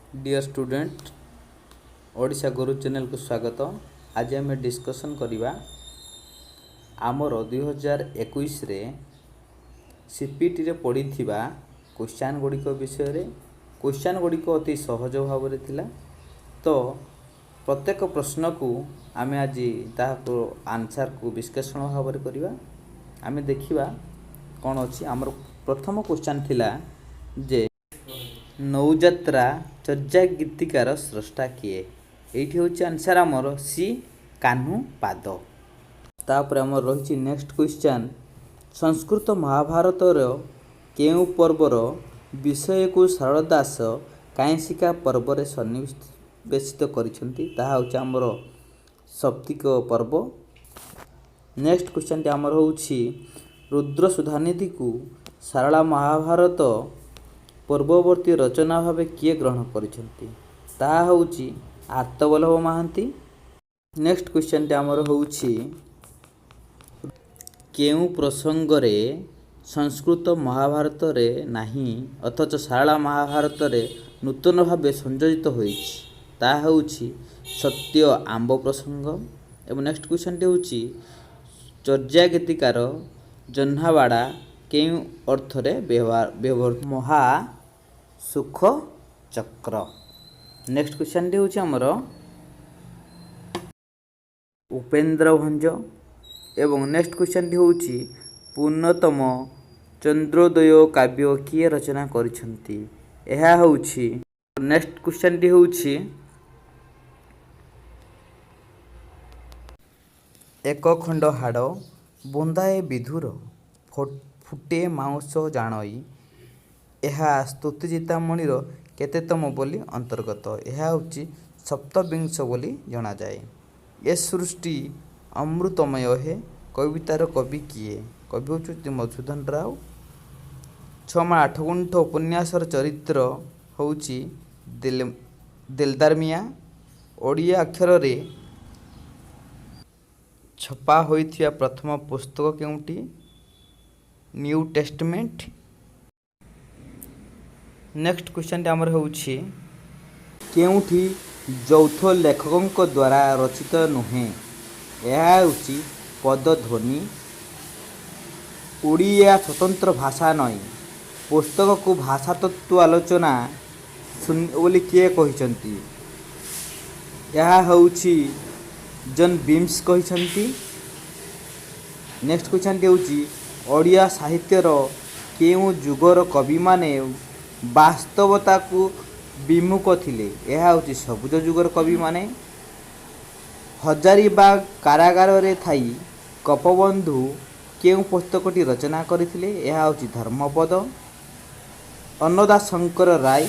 Dear student Odisha गुरु channel को स्वागत। आज आम डिस्कसन करवा आमर 2021 रे सीपीटी रे पड़ी थिबा क्वेश्चन गुड़िक विषय रे। क्वेश्चन गुड़िक अति सहज भाव में थिला, तो प्रत्येक प्रश्न को आम आज ताको आंसर को विश्लेषण भाव में करवा। आम देखिबा कौन अच्छी आमर प्रथम क्वेश्चन थिला जे नौजात्रा चर्या गीतिकार स्रष्टा किए। ये हूँ आंसर आमर सी कान्हू पाद। तापर आमर रही नेक्स्ट क्वेश्चन, संस्कृत महाभारत केउ पर्वर विषय को शारदा दास काईशिका पर्व रे सन्निवेशित करिसेंती। ताहा होछि आमर सप्तिक पर्व। नेक्स्ट क्वेश्चन टी आमर होछि रुद्र सुधानिधि को सारला महाभारत पूर्ववर्ती रचना भाव किए ग्रहण करिसेंती। ताहा होछि आर्तवल्लभ महांती। नेक्स्ट क्वेश्चन टी आमर होछि केउ प्रसंग रे संस्कृत महाभारत रे नाही अथच सारला महाभारत रे नूतन भाव संयोजित होइछि। ताहा होछि सत्य आंब प्रसंग। एवं नेक्स्ट क्वेश्चन टी होछि चर्या गीतिकार जह्नाबाड़ा केउ अर्थ रे व्यवहार महा सुख चक्र। नेक्स्ट क्वेश्चन टी होछि हमर उपेंद्र भंज। एवं नेक्स्ट क्वेश्चन टी होछि पूर्णतम चंद्रोदय काव्य किए रचना करिसेंती। एहा होछि नेक्स्ट क्वेश्चन टी होछि एक खंड हाड़ बुंदाए विधुर फुटे माउस जानई। यह स्तुतिचितामणिर केतेतम बोली अंतर्गत। यह हूँ सप्तविंश बोली जना जाए। ए सृष्टि अमृतमय है कवितार कवि किए। कवि हूँ मधुसूदन राव। 6 माण 8 गुंठ उपन्यासर चरित्र हूँ दिलदार मिया। ओडिया अक्षर रे छपा होइथिया प्रथम पुस्तक केउटी? New Testament. नेक्स्ट क्वेश्चन टी आमर होछि केउठी यौथ लेखकों द्वारा रचित नुहे। यह होछि पदध्वनि। ओडिया स्वतंत्र भाषा नई। पुस्तक को भाषा तत्व आलोचना बोली किए कहिसंती? यह होछि जन बीम्स कहिसंती। नेक्स्ट क्वेश्चन टी होछि ओडिया साहित्यर केउ जुगर कवि माने वास्तवता को विमुख थिले। यह होछि सबुज जुगर कवि माने। हजारीबाग कारागार रे थाई कपबंधु केउ पुस्तकटी रचना करथिले? यह होछि धर्मपद। अन्नदा शंकर राय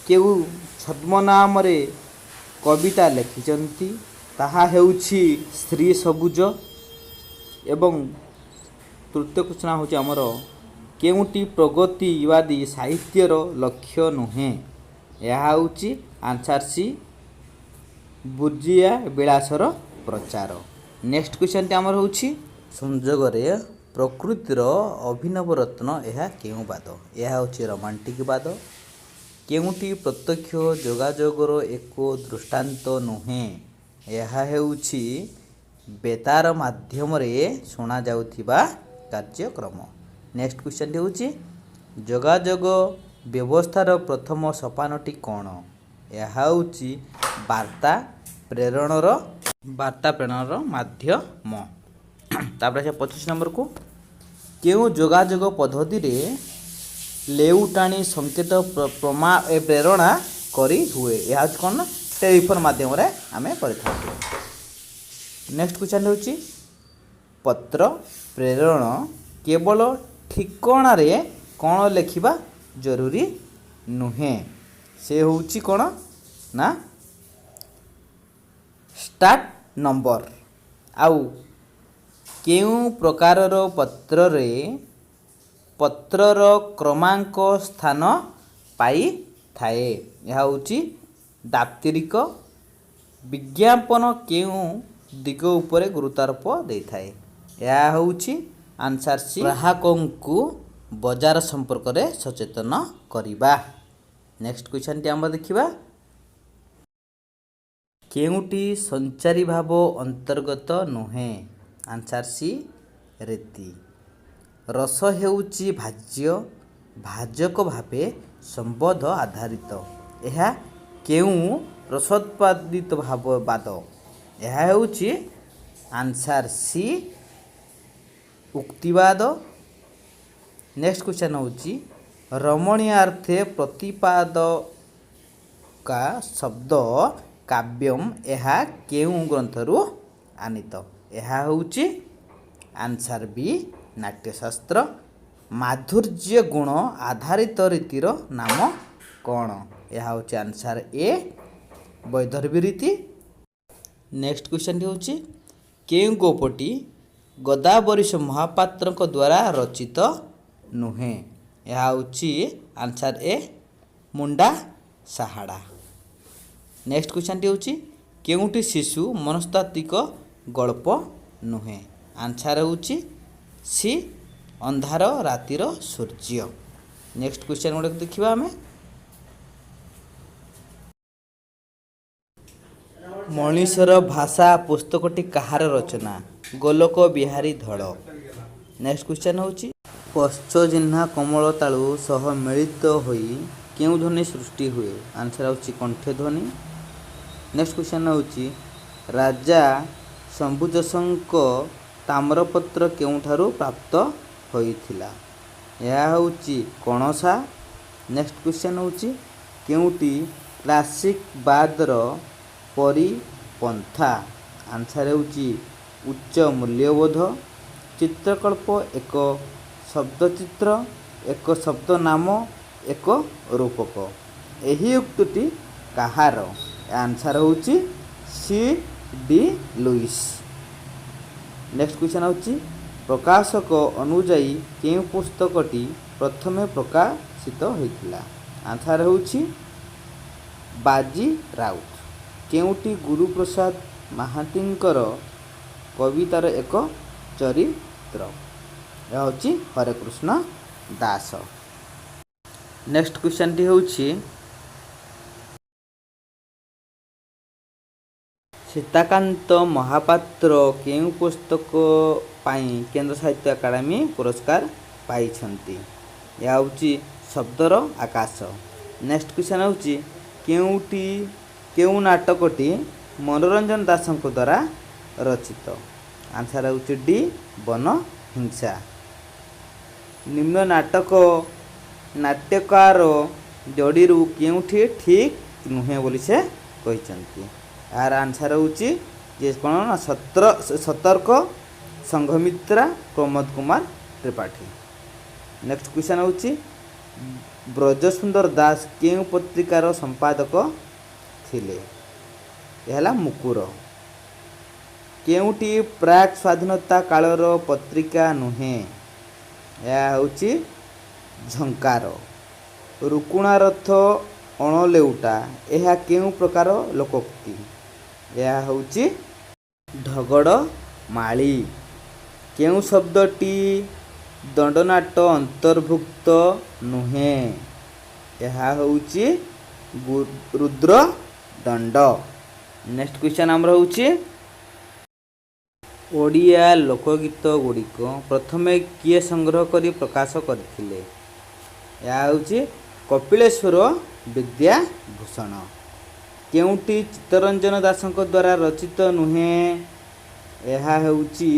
केउ छद्मनाम रे कविता लिखिचंती? ताहा हेउछि श्री सबुज। एवं तृतीय क्वेश्चन होछि हमर केउटी प्रगतिवादी साहित्यर लक्ष्य नुहे। यह होछि आंसर सी बुर्जिया विलासर प्रचार। नेक्स्ट क्वेश्चन टी हमर होछि संयोग रे प्रकृतिर अभिनव रत्न यह केउ बाद? यह होछि रोमांटिक बाद। केउटी प्रत्यक्ष जोगाजोगर एक दृष्टांत नुहे। यह हेउछि बेतार माध्यम रे सुना जाउथिबा कार्यक्रम। नेक्स्ट क्वेश्चन टी होछि जोगाजोग व्यवस्थार प्रथम सोपानटी कौन? यह होछि वार्ता प्रेरणर माध्यम। तापर 25 नंबर को केउ जोगाजोग पद्धति रे लेउटाणी संकेत प्रेरणा करी हुए। यह कौन? टेलीफोन माध्यम रे आमे परिथा। नेक्स्ट क्वेश्चन होछि पत्र प्रेरण केवल ठिकणा रे कौन लिखिबा जरूरी नुहे। से होछि कौन ना स्टार्ट नंबर। आउ केउ प्रकारर पत्र रे पत्रर क्रमांक स्थान पाई थाए। यह होछि दाप्तरिक। विज्ञापन केउ दिग उपरे गुरुत्वारोप देइथाए। यह होछि आंसर सी ग्राहकों को बजार संपर्क रे सचेतन करिबा। नेक्स्ट क्वेश्चन टी हम देखिबा କେଉଁଟି ସଞ୍ଚାରୀ ଭାବ ଅନ୍ତର୍ଗତ ନୁହେଁ? ଆନ୍ସାର୍ ସି ରୀତି। ରସ ହେଉଛି ଭାଜ୍ୟ ଭାଜକ ଭାବେ ସମ୍ବନ୍ଧ ଆଧାରିତ। ଏହା କେଉଁ ରସୋତ୍ପାଦିତ ବାଦ? ଏହା ହେଉଛି ଆନ୍ସାର୍ ସି ଉକ୍ତିବାଦ। ନେକ୍ସଟ କ୍ୱେଶ୍ଚନ୍ ହେଉଛି ରମଣୀୟାର୍ଥେ ପ୍ରତିପାଦକା ଶବ୍ଦ କାବ୍ୟମ୍ ଏହା କେଉଁ ଗ୍ରନ୍ଥରୁ ଆନିତ? ଏହା ହେଉଛି ଆନ୍ସାର୍ ବି ନାଟ୍ୟଶାସ୍ତ୍ର। ମାଧୁର୍ଯ୍ୟ ଗୁଣ ଆଧାରିତ ରୀତିର ନାମ କ'ଣ? ଏହା ହେଉଛି ଆନ୍ସାର୍ ଏ ବୈଦର୍ଭୀ ରୀତି। ନେକ୍ସଟ କ୍ୱେଶ୍ଚନ୍ଟି ହେଉଛି କେଉଁ ଗପଟି ଗଦାବରୀଶ ମହାପାତ୍ରଙ୍କ ଦ୍ୱାରା ରଚିତ ନୁହେଁ? ଏହା ହେଉଛି ଆନ୍ସାର୍ ଏ ମୁଣ୍ଡା ସାହାଡ଼ା। ନେକ୍ସଟ କ୍ୱେଶ୍ଚନ୍ଟି ହେଉଛି କେଉଁଟି ଶିଶୁ ମନସ୍ତାତ୍ତ୍ୱିକ ଗଳ୍ପ ନୁହେଁ? ଆନ୍ସାର୍ ହେଉଛି ସି ଅନ୍ଧାର ରାତିର ସୂର୍ଯ୍ୟ। ନେକ୍ସଟ କ୍ୱେଶ୍ଚନ୍ ଗୋଟେ ଦେଖିବା ଆମେ। ମଣିଷର ଭାଷା ପୁସ୍ତକଟି କାହାର ରଚନା? ଗୋଲକ ବିହାରୀ ଧଳ। ନେକ୍ସଟ କ୍ୱେଶ୍ଚନ୍ ହେଉଛି ପଶ୍ଚଜିହ୍ନା କମଳ ତାଳୁ ସହ ମିଳିତ ହୋଇ କେଉଁ ଧ୍ୱନି ସୃଷ୍ଟି ହୁଏ? ଆନ୍ସାର୍ ହେଉଛି କଣ୍ଠ ଧ୍ୱନି। ନେକ୍ସଟ କ୍ୱେଶ୍ଚନ୍ ହେଉଛି ରାଜା ଶମ୍ଭୁଜଶଙ୍କ ତାମ୍ରପତ୍ର କେଉଁଠାରୁ ପ୍ରାପ୍ତ ହୋଇଥିଲା? ଏହା ହେଉଛି କଣସା। ନେକ୍ସଟ କ୍ୱେଶ୍ଚନ୍ ହେଉଛି କେଉଁଟି କ୍ଲାସିକ୍ ବାଦର ପରିପନ୍ଥା? ଆନ୍ସାର୍ ହେଉଛି ଉଚ୍ଚ ମୂଲ୍ୟବୋଧ। ଚିତ୍ରକଳ୍ପ ଏକ ଶବ୍ଦଚିତ୍ର, ଏକ ଶବ୍ଦ ନାମ, ଏକ ରୂପକ। ଏହି ଉକ୍ତିଟି କାହାର? ଆନ୍ସାର୍ ହେଉଛି C D Lewis. Next question ହେଉଛି ପ୍ରକାଶକ ଅନୁଯାୟୀ କେଉଁ ପୁସ୍ତକଟି ପ୍ରଥମେ ପ୍ରକାଶିତ ହୋଇଥିଲା? ଆନ୍ସାର୍ ହେଉଛି ବାଜି ରାଉତ। କେଉଁଟି ଗୁରୁପ୍ରସାଦ ମହାନ୍ତିଙ୍କର କବିତାର ଏକ ଚରିତ୍ର? ଏହା ହେଉଛି ହରେକୃଷ୍ଣ ଦାସ। ନେକ୍ସଟ କ୍ୱେଶ୍ଚନ୍ଟି ହେଉଛି ସୀତାକାନ୍ତ ମହାପାତ୍ର କେଉଁ ପୁସ୍ତକ ପାଇଁ କେନ୍ଦ୍ର ସାହିତ୍ୟ ଏକାଡେମୀ ପୁରସ୍କାର ପାଇଛନ୍ତି? ଏହା ହେଉଛି ଶବ୍ଦର ଆକାଶ। ନେକ୍ସଟ କ୍ୱେଶ୍ଚନ୍ ହେଉଛି କେଉଁ ନାଟକଟି ମନୋରଞ୍ଜନ ଦାସଙ୍କ ଦ୍ୱାରା ରଚିତ? ଆନ୍ସାର୍ ହେଉଛି ଡି ବନହିଂସା। ନିମ୍ନ ନାଟ୍ୟକାର ଯୋଡ଼ିରୁ କେଉଁଠି ଠିକ୍ ନୁହେଁ ବୋଲି ସେ କହିଛନ୍ତି? ଏହାର ଆନ୍ସାର୍ ହେଉଛି ଯେ କ'ଣ ନା ସତର୍କ, ସଂଘମିତ୍ରା, ପ୍ରମୋଦ କୁମାର ତ୍ରିପାଠୀ। ନେକ୍ସଟ କ୍ୱେଶ୍ଚନ୍ ହେଉଛି ବ୍ରଜସୁନ୍ଦର ଦାସ କେଉଁ ପତ୍ରିକାର ସମ୍ପାଦକ ଥିଲେ? ଏହା ହେଲା ମୁକୁର। କେଉଁଟି ପ୍ରାକ୍ ସ୍ୱାଧୀନତା କାଳର ପତ୍ରିକା ନୁହେଁ? ଏହା ହେଉଛି ଝଙ୍କାର। ରୁକୁଣା ରଥ ଅଣଲେଉଟା ଏହା କେଉଁ ପ୍ରକାର ଲୋକୋକ୍ତି? ଏହା ହେଉଛି ଢଗଡ଼ମାଳି। କେଉଁ ଶବ୍ଦଟି ଦଣ୍ଡନାଟ ଅନ୍ତର୍ଭୁକ୍ତ ନୁହେଁ? ଏହା ହେଉଛି ରୁଦ୍ରଦଣ୍ଡ। ନେକ୍ସଟ କ୍ୱେଶ୍ଚନ୍ ଆମର ହେଉଛି ଓଡ଼ିଆ ଲୋକଗୀତ ଗୁଡ଼ିକ ପ୍ରଥମେ କିଏ ସଂଗ୍ରହ କରି ପ୍ରକାଶ କରିଥିଲେ? ଏହା ହେଉଛି କପିଳେଶ୍ୱର ବିଦ୍ୟାଭୂଷଣ। କେଉଁଟି ଚିତ୍ତରଞ୍ଜନ ଦାସଙ୍କ ଦ୍ୱାରା ରଚିତ ନୁହେଁ? ଏହା ହେଉଛି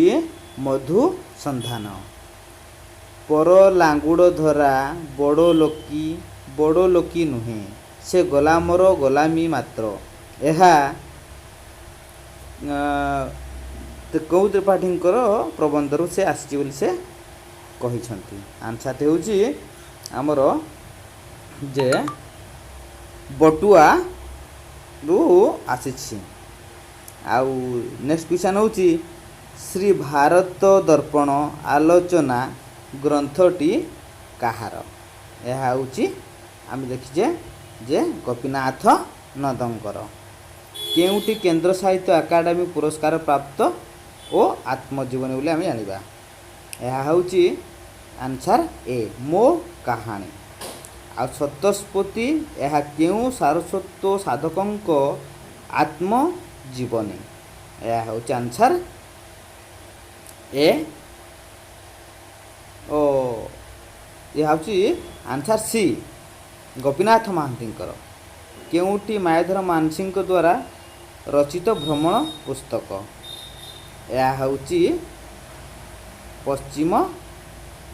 ମଧୁସନ୍ଧାନ। ପର ଲାଙ୍ଗୁଡ଼ ଧରା ବଡ଼ ଲୋକୀ ନୁହେଁ, ସେ ଗୋଲାମର ଗୋଲାମୀ ମାତ୍ର। ଏହା କେଉଁ ତ୍ରିପାଠୀଙ୍କର ପ୍ରବନ୍ଧରୁ ସେ ଆସିଛି ବୋଲି ସେ କହିଛନ୍ତି? ଆନ୍ସାର୍ଟି ହେଉଛି ଆମର ଯେ ବଟୁଆରୁ ଆସିଛି। ଆଉ ନେକ୍ସଟ କ୍ୱେଶ୍ଚନ୍ ହେଉଛି ଶ୍ରୀ ଭାରତ ଦର୍ପଣ ଆଲୋଚନା ଗ୍ରନ୍ଥଟି କାହାର? ଏହା ହେଉଛି ଆମେ ଦେଖିଛେ ଯେ ଗୋପୀନାଥ ନନ୍ଦଙ୍କର। କେଉଁଟି କେନ୍ଦ୍ର ସାହିତ୍ୟ ଏକାଡେମୀ ପୁରସ୍କାର ପ୍ରାପ୍ତ ଓ ଆତ୍ମଜୀବନୀ ବୋଲି ଆମେ ଜାଣିବା? ଏହା ହେଉଛି ଆନ୍ସାର୍ ଏ ମୋ କାହାଣୀ। ଆଉ ସତସ୍ପତି ଏହା କେଉଁ ସାରସ୍ୱତ ସାଧକଙ୍କ ଆତ୍ମ जीवनी। यह हूँ आंसर ए ओ यह हूँ आंसर सी गोपीनाथ महांतींकर केउटी मायाधर मानसिंह द्वारा रचित भ्रमण पुस्तक। यह हूँ पश्चिम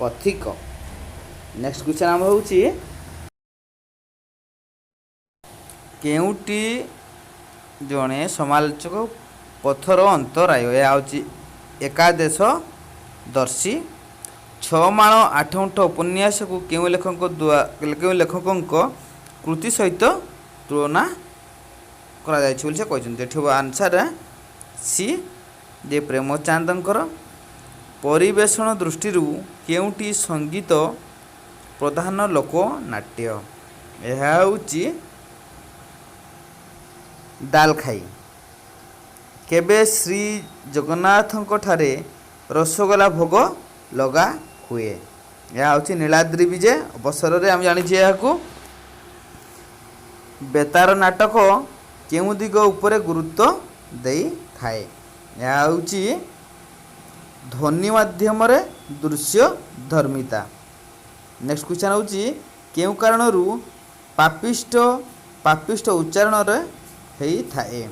पथिक। नेक्स्ट क्वेश्चन आम हूँ केउटी जड़े समालोचक पथर अंतराय। यह हूँ एकादेश दर्शी। 6 माण 8 गुंठ उपन्यास को केउं लेखक कृति सहित तुलना करा से कहते। आंसर सी जे प्रेमचंदर। परिवेशन दृष्टि केउटी संगीत प्रधान लोकनाट्य। यह हूँ दालखाई। केबे श्री जगन्नाथଙ୍କ ठारे रसगोला भोग लगा हुए। यह हूँ नीलाद्रि विजय अवसर में आम जानी यह बेतार नाटक केउं दिग उपरे गुरुत्व दे थाए। यह हूँ ध्वनि माध्यम दृश्य धर्मिता। नेक्स्ट क्वेश्चन हूँ केउं कारणरू पापिष्ट उच्चारण होई थाए।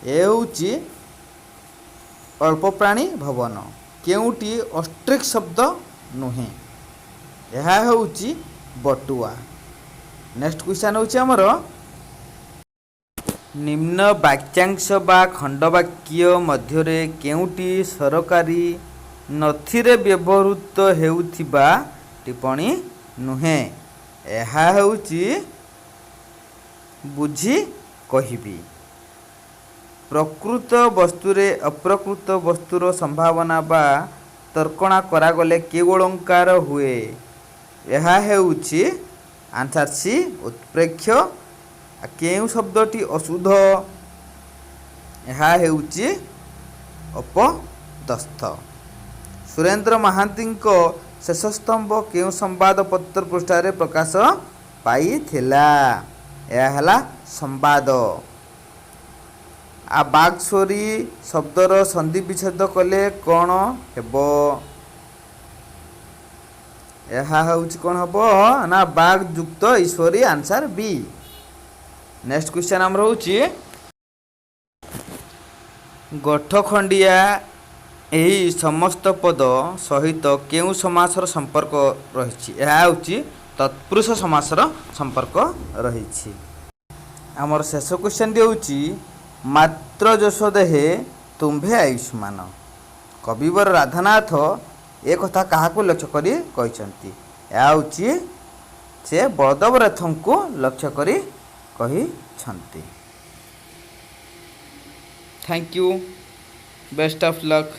ए हूँ अल्प प्राणी भवन। केउटी ऑस्ट्रिक शब्द नुहे। यह हूँ बटुआ। नेक्स्ट क्वेश्चन हूँ आमर निम्न वाक्यांश बा खंडवाक्य मध्य केउटी सरकारी नथिरे व्यवहृत हेउथिबा टिप्पणी नुहे। यह हूँ बुझी कहिबी। प्रकृत वस्तुरे अप्रकृत वस्तुर संभावना बा तर्कणा करागले के अलंकार हुए। यह हूँ आंसर सी उत्प्रेक्ष्य। केउ शब्दटी अशुद्ध। यह हूँ अपदस्थ। सुरेंद्र महांती शेष स्तंभ केउ संवादपत्र पृष्ठारे प्रकाश पाई थिला। यह है संवाद। आ बागस्वरी शब्दर संधि विच्छेद कले कौन हेबो। यह हूँ कौन हेबो ना बाग युक्त ईश्वरी। Answer B. नेक्स्ट क्वेश्चन आम हूँ गठखंडिया यही समस्त पद सहित केउं समासर संपर्क रही। यह हूँ तत्पुरुष समासर संपर्क रही। आमर शेष क्वेश्चन टी हूँ मात्र जश देहे तुम्भे आयुष्मान। कविवर राधानाथ ए कथा क्या लक्ष्य करी कहते। यह हूँ से बलदेव रथ को लक्ष्य करी कही। Thank you. Best of luck.